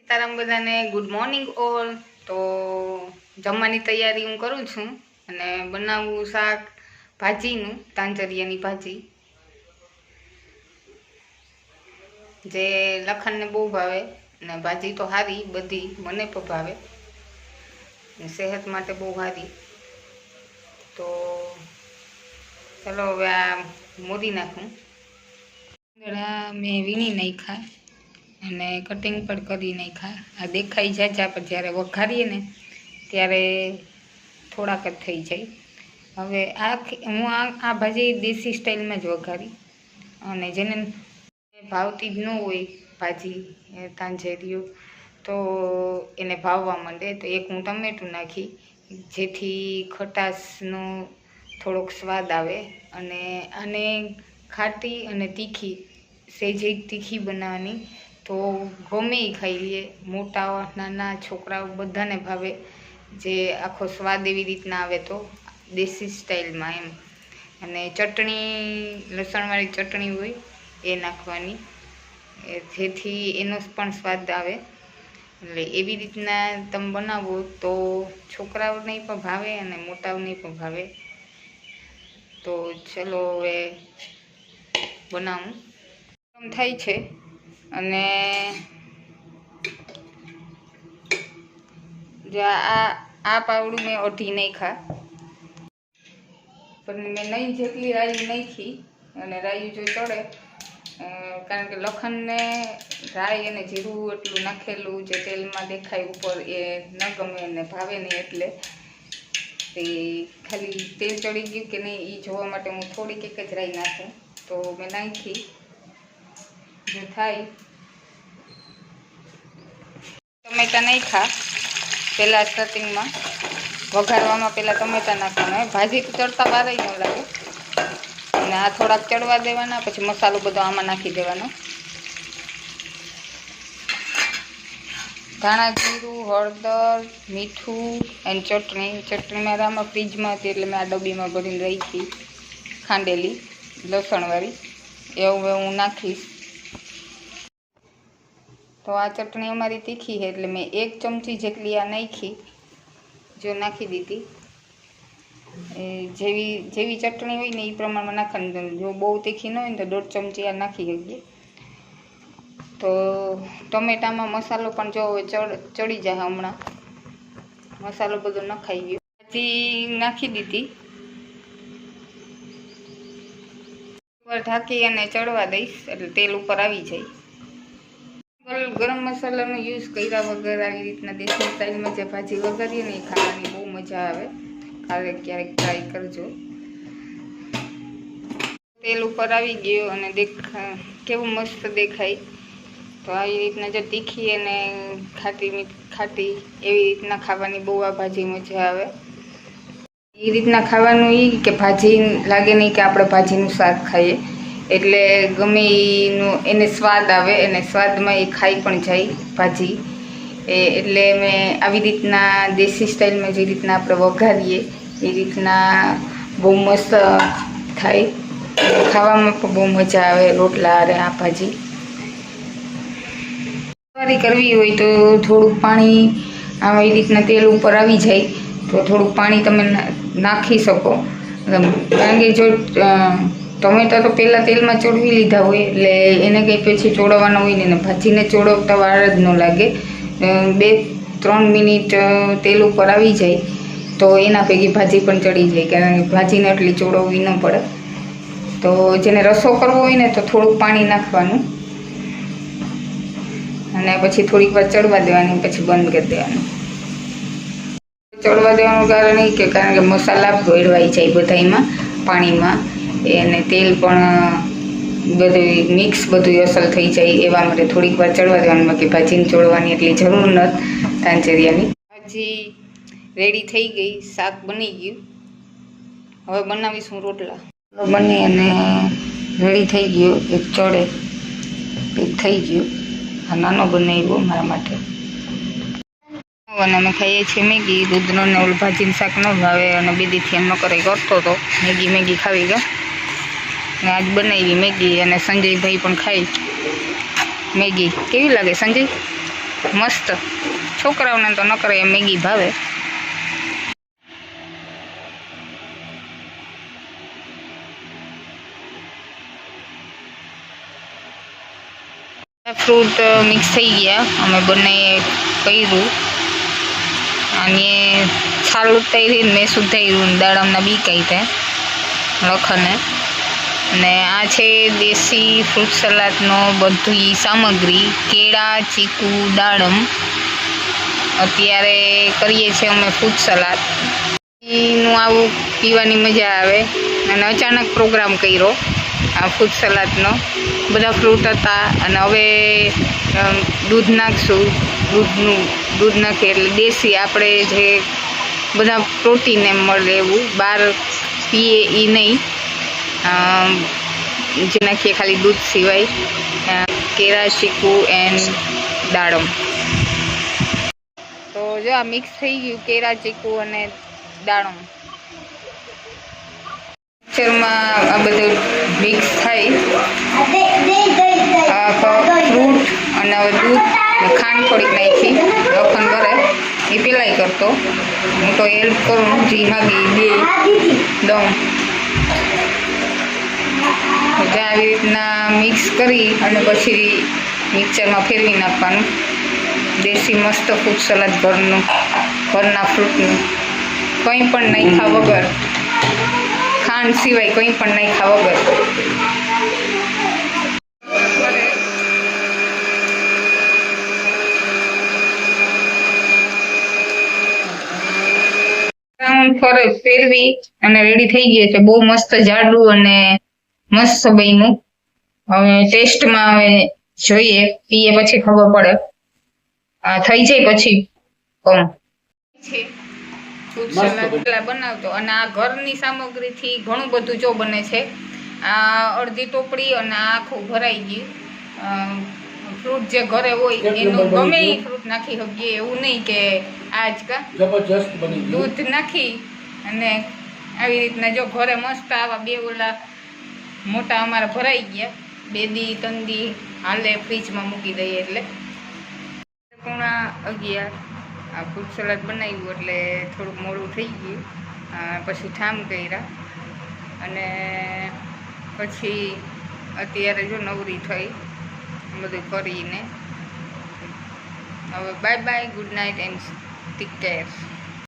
તારામ બધાને good morning all. તો જમવાની તૈયારી હું કરું છું અને બનાવું શાક ભાજીનું, તાંજરિયાની ભાજી, જે લખનને બહુ ભાવે અને ભાજી તો સારી બધી મને પણ ભાવે, સેહત માટે બહુ સારી. તો ચલો હવે આ મોરી નાખું. મેં વીણી નાખ્યા અને કટિંગ પણ કરી નાખ્યા. આ દેખાઈ જાય પણ જ્યારે વઘારીએ ને ત્યારે થોડાક જ થઈ જાય. હવે હું આ ભાજી દેશી સ્ટાઇલમાં જ વઘારી, અને જેને ભાવતી જ ન હોય ભાજી તાંજેરીયું તો એને ભાવવા માંડે. તો એક હું ટમેટું નાખી, જેથી ખટાશનો થોડોક સ્વાદ આવે. અને આને ખાટી અને તીખી, સહેજે તીખી બનાવવાની, તો ગમે એ ખાઈ લઈએ, મોટા નાના છોકરાઓ બધાને ભાવે. જે આખો સ્વાદ એવી રીતના આવે તો દેશી સ્ટાઇલમાં એમ. અને ચટણી, લસણવાળી ચટણી હોય એ નાખવાની, જેથી એનો પણ સ્વાદ આવે. એટલે એવી રીતના તમે બનાવો તો છોકરાઓને પણ ભાવે અને મોટાઓને પણ ભાવે. તો ચલો હવે બનાવું. થાય છે અને આ પાવડું મેં અઢી નાખ્યા, પણ મેં નહીં જેટલી રાઈ નાખી. અને રાઈ જો ચડે, કારણ કે લખનને રાઈ અને જીરું એટલું નાખેલું જે તેલમાં દેખાય ઉપર એ ન ગમે અને ભાવે નહીં. એટલે તે ખાલી તેલ ચડી ગયું કે નહીં એ જોવા માટે હું થોડીક એક જ રાઈ નાખું. તો મેં નાખી. જો થાય ટમેટા નાખ્યા પહેલાં સ્ટાર્ટિંગમાં વઘારવામાં, પહેલાં ટમેટા નાખવાના હોય. ભાજી તો ચડતા વાર ન લાગે. અને આ થોડાક ચડવા દેવાના, પછી મસાલો બધો આમાં નાખી દેવાનો. ધાણા જીરું, હળદર, મીઠું અને ચટણી મારે આમાં ફ્રીજમાં હતી એટલે મેં આ ડબ્બીમાં ભરીને રાખી, ખાંડેલી લસણવાળી. એવું હું નાખીશ. તો આ ચટણી અમારી તીખી છે એટલે મેં 1 ચમચી જેટલી આ નાખી, જો નાખી દીધી. જેવી ચટણી હોય ને એ પ્રમાણમાં નાખવાની. જો બહુ તીખી ન હોય ને તો 1.5 ચમચી આ નાખી શકીએ. તો ટમેટામાં મસાલો પણ જો ચડી જાય. હમણાં મસાલો બધો નખાઈ ગયો, ભાજી નાખી દીધી. ઢાંકી અને ચડવા દઈશ એટલે તેલ ઉપર આવી જાય. ગરમ મસાલાનો યુઝ કર્યા વગર આવી રીતના દેશી સ્ટાઇલમાં જે ભાજી વઘારીએ ને એ ખાવાની બહુ મજા આવે. ક્યારેક ટ્રાય કરજો. તેલ ઉપર આવી ગયું અને કેવું મસ્ત દેખાય. તો આવી રીતના જો તીખી અને ખાટી એવી રીતના ખાવાની બહુ આ ભાજી મજા આવે. એ રીતના ખાવાનું એ કે ભાજી લાગે નહીં કે આપણે ભાજીનું શાક ખાઈએ, એટલે ગમે એને સ્વાદ આવે. અને સ્વાદમાં એ ખાઈ પણ જાય ભાજી. એટલે મેં આવી રીતના દેશી સ્ટાઇલમાં જે રીતના આપણે વઘારીએ એ રીતના બહુ મસ્ત થાય. ખાવામાં પણ બહુ મજા આવે રોટલા અને આ ભાજી. કરવી હોય તો થોડુંક પાણી આવી રીતના તેલ ઉપર આવી જાય તો થોડુંક પાણી તમે નાખી શકો. કારણ કે જો ટમેટા તો પહેલાં તેલમાં ચોળવી લીધા હોય એટલે એને કંઈ પછી ચોળવવાના હોય ને, ભાજીને ચોળવતા વાર જ ન લાગે. 2-3 મિનિટ તેલ ઉપર આવી જાય તો એના ભેગી ભાજી પણ ચડી જાય, કારણ કે ભાજીને એટલી ચોળવવી ન પડે. તો જેને રસો કરવો હોય ને તો થોડુંક પાણી નાખવાનું અને પછી થોડીક વાર ચડવા દેવાની, પછી બંધ કરી દેવાનું. ચડવા દેવાનું કારણ એ કે કારણ કે મસાલા ભેળવાઈ જાય બધા એમાં પાણીમાં, અને તેલ પણ બધું મિક્સ બધું અસલ થઈ જાય. એવા માટે થોડીક વાર ચડવા દેવાનું. બાકી ભાજીને ચોળવાની એટલી જરૂર નથી તાંજરિયાની. ભાજી રેડી થઈ ગઈ, શાક બની ગયું. હવે બનાવીશું રોટલા. બની અને રેડી થઈ ગયું. એક ચડે એક થઈ ગયું. આ નાનો બનાવ્યો મારા માટે. અને અમે ખાઈએ છીએ મેગી. દૂધનો ને ઓલું ભાજીનું શાક ન ભાવે અને બીજીથી એમ ન કરે કરતો હતો. મેગી ખાવી ગયા ને આજ બનાવી મેગી. અને સંજયભાઈ પણ ખાઈ મેગી. કેવી લાગે સંજય? મસ્ત. છોકરાઓને તો ન કરે એ મેગી ભાવે. ફ્રૂટ મિક્સ થઈ ગયા, અમે બંને કર્યું અને છાલ ઉતારી મેં સુધાર્યું, દાડમના બી કાઢ્યા લખને. અને આ છે દેશી ફ્રૂટ સલાડનો બધી સામગ્રી, કેળા, ચીકુ, દાડમ. અત્યારે કરીએ છીએ અમે ફ્રૂટ સલાડ. એનું આવું પીવાની મજા આવે. અને અચાનક પ્રોગ્રામ કર્યો આ ફ્રૂટ સલાડનો. બધા ફ્રૂટ હતા અને હવે દૂધ નાખશું. દૂધ નાખીએ એટલે દેશી આપણે જે બધા પ્રોટીન એમ મળે એવું, બહાર પીએ એ નહીં, જે નાખીએ ખાલી દૂધ સિવાય. કેળા, ચીકુ એન્ડ દાડમ. તો જો આ મિક્સ થઈ ગયું, કેળા, ચીકુ અને દાડમ. મિક્સરમાં આ બધું મિક્સ થાય. ફ્રૂટ અને હવે દૂધ ખાંડ થોડીક નાખી લખન કરે એ પેલાય કરતો. હું તો હેલ્પ કરું, જી માગી દે દઉં. આવી રીતના મિક્સ કરી અને પછી મિક્સરમાં ફેરવી નાખવાનું. દેશી મસ્ત ફ્રૂટ સલાડ ઘરના ફ્રૂટનું, કંઈ પણ નાખ્યા વગર, ખાંડ સિવાય કંઈ પણ નાખ્યા વગર. ફેરવી અને રેડી થઈ ગયું છે. બહુ મસ્ત જાડું અને મસ્ત બન્યું. હવે ટેસ્ટમાં હવે જોઈએ, પીએ પછી ખબર પડે. આ થઈ જાય પછી બનાવતો. અને આ ઘરની સામગ્રીથી ઘણું બધું જો બને છે. આ અડધી ટોપડી અને આખું ભરાઈ ગયું. ફ્રૂટ જે ઘરે હોય એનું ગમે એ ફ્રૂટ નાખી શકીએ, એવું નહીં કે આજ કા જબરજસ્ત બની દૂધ નાખી અને આવી રીતના જો ઘરે મસ્ત આવા બે ઓલા મોટા અમારા ભરાઈ ગયા. 2 દી 3 દી હાલે, ફ્રીજમાં મૂકી દઈએ એટલે. 11:30 આ ફ્રૂટ સલાડ બનાવ્યું એટલે થોડુંક મોડું થઈ ગયું. પછી ઠામ કર્યા અને પછી અત્યારે જો નવરી થઈ બધું કરીને. હવે bye bye, good night and take care.